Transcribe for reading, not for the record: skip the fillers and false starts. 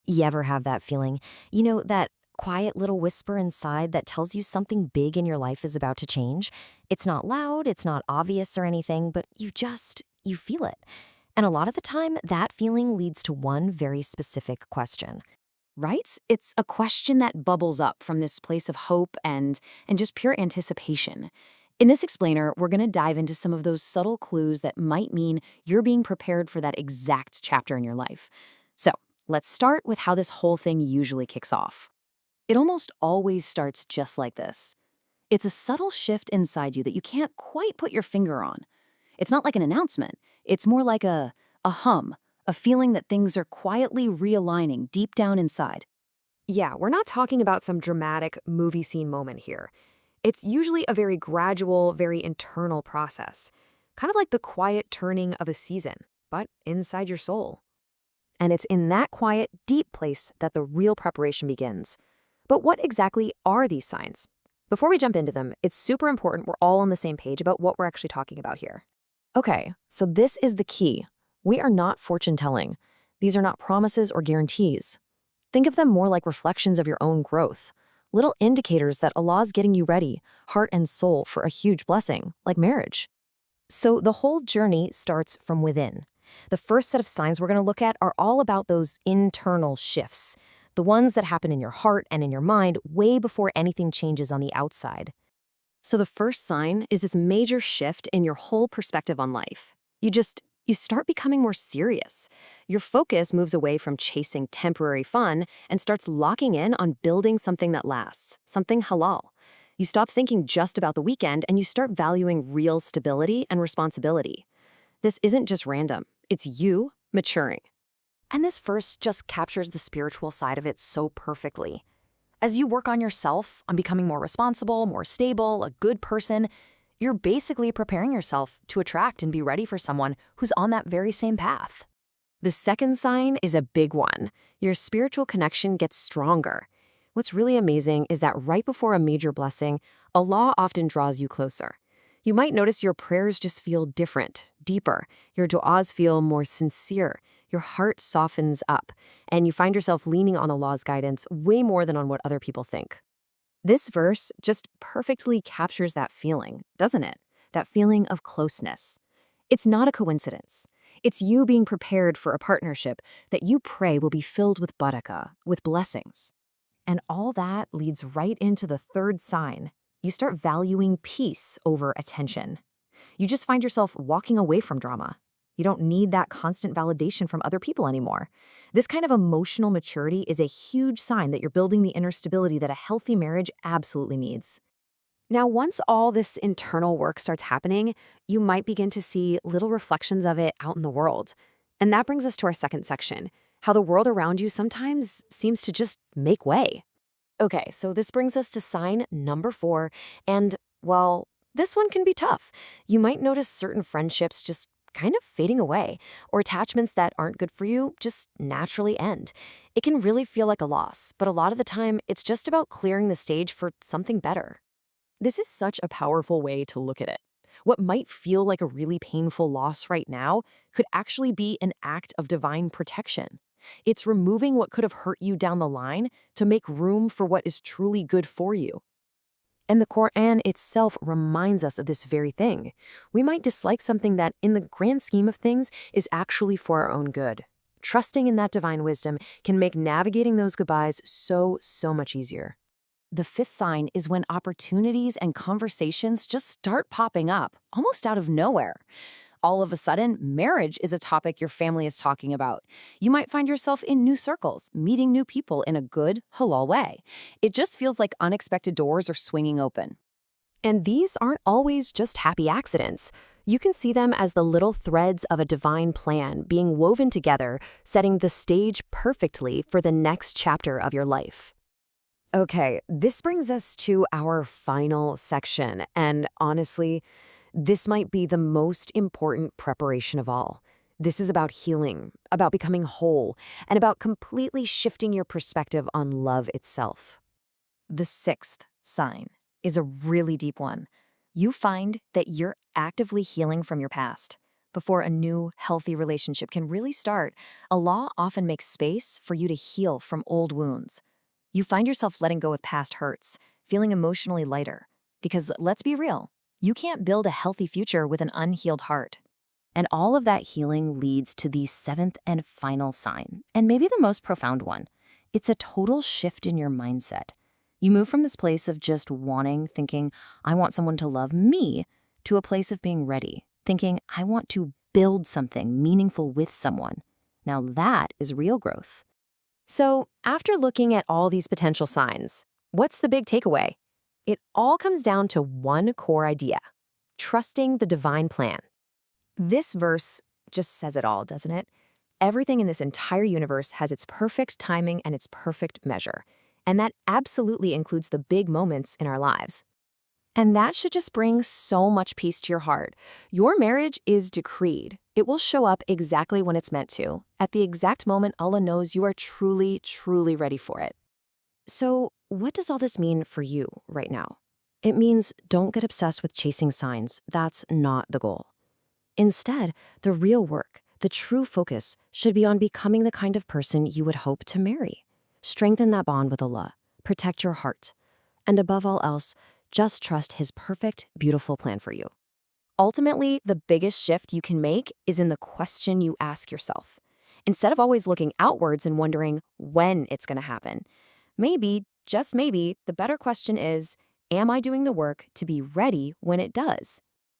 You ever have that feeling? That quiet little whisper inside that tells you something big in your life is about to change? It's not loud, it's not obvious or anything, but you feel it. And a lot of the time, that feeling leads to one very specific question. Right? It's a question that bubbles up from this place of hope and just pure anticipation. In this explainer, we're going to dive into some of those subtle clues that might mean you're being prepared for that exact chapter in your life. So, let's start with how this whole thing usually kicks off. It almost always starts just like this. It's a subtle shift inside you that you can't quite put your finger on. It's not like an announcement. It's more like a hum, a feeling that things are quietly realigning deep down inside. Yeah, we're not talking about some dramatic movie scene moment here. It's usually a very gradual, very internal process, kind of like the quiet turning of a season, but inside your soul. And it's in that quiet, deep place that the real preparation begins. But what exactly are these signs? Before we jump into them, it's super important we're all on the same page about what we're actually talking about here. Okay, so this is the key. We are not fortune telling. These are not promises or guarantees. Think of them more like reflections of your own growth, little indicators that Allah's getting you ready, heart and soul, for a huge blessing, like marriage. So the whole journey starts from within. The first set of signs we're going to look at are all about those internal shifts, the ones that happen in your heart and in your mind way before anything changes on the outside. So the first sign is this major shift in your whole perspective on life. You start becoming more serious. Your focus moves away from chasing temporary fun and starts locking in on building something that lasts, something halal. You stop thinking just about the weekend and you start valuing real stability and responsibility. This isn't just random, it's you maturing. And this verse just captures the spiritual side of it so perfectly. As you work on yourself, on becoming more responsible, more stable, a good person, you're basically preparing yourself to attract and be ready for someone who's on that very same path. The second sign is a big one. Your spiritual connection gets stronger. What's really amazing is that right before a major blessing, Allah often draws you closer. You might notice your prayers just feel different, deeper. Your du'as feel more sincere. Your heart softens up, and you find yourself leaning on Allah's guidance way more than on what other people think. This verse just perfectly captures that feeling, doesn't it? That feeling of closeness. It's not a coincidence. It's you being prepared for a partnership that you pray will be filled with barakah, with blessings. And all that leads right into the third sign. You start valuing peace over attention. You just find yourself walking away from drama. You don't need that constant validation from other people anymore. This kind of emotional maturity is a huge sign that you're building the inner stability that a healthy marriage absolutely needs. Now, once all this internal work starts happening, you might begin to see little reflections of it out in the world. And that brings us to our second section, how the world around you sometimes seems to just make way. Okay, so this brings us to sign number 4, and, well, this one can be tough. You might notice certain friendships just kind of fading away, or attachments that aren't good for you just naturally end. It can really feel like a loss, but a lot of the time, it's just about clearing the stage for something better. This is such a powerful way to look at it. What might feel like a really painful loss right now could actually be an act of divine protection. It's removing what could have hurt you down the line to make room for what is truly good for you. And the Quran itself reminds us of this very thing. We might dislike something that, in the grand scheme of things, is actually for our own good. Trusting in that divine wisdom can make navigating those goodbyes so much easier. The fifth sign is when opportunities and conversations just start popping up, almost out of nowhere. All of a sudden, marriage is a topic your family is talking about. You might find yourself in new circles, meeting new people in a good, halal way. It just feels like unexpected doors are swinging open. And these aren't always just happy accidents. You can see them as the little threads of a divine plan being woven together, setting the stage perfectly for the next chapter of your life. Okay, this brings us to our final section, and honestly, this might be the most important preparation of all. This is about healing, about becoming whole, and about completely shifting your perspective on love itself. The sixth sign is a really deep one. You find that you're actively healing from your past, before a new, healthy relationship can really start, Allah often makes space for you to heal from old wounds. You find yourself letting go of past hurts, feeling emotionally lighter. Because let's be real, you can't build a healthy future with an unhealed heart. And all of that healing leads to the seventh and final sign, and maybe the most profound one. It's a total shift in your mindset. You move from this place of just wanting, thinking, I want someone to love me, to a place of being ready, thinking, I want to build something meaningful with someone. Now that is real growth. So, after looking at all these potential signs, what's the big takeaway? It all comes down to one core idea: trusting the divine plan. This verse just says it all, doesn't it? Everything in this entire universe has its perfect timing and its perfect measure. And that absolutely includes the big moments in our lives. And that should just bring so much peace to your heart. Your marriage is decreed. It will show up exactly when it's meant to, at the exact moment Allah knows you are truly, truly ready for it. So, what does all this mean for you right now? It means don't get obsessed with chasing signs. That's not the goal. Instead, the real work, the true focus, should be on becoming the kind of person you would hope to marry. Strengthen that bond with Allah. Protect your heart. And above all else, just trust His perfect, beautiful plan for you. Ultimately, the biggest shift you can make is in the question you ask yourself. Instead of always looking outwards and wondering when it's going to happen, maybe, just maybe, the better question is, am I doing the work to be ready when it does?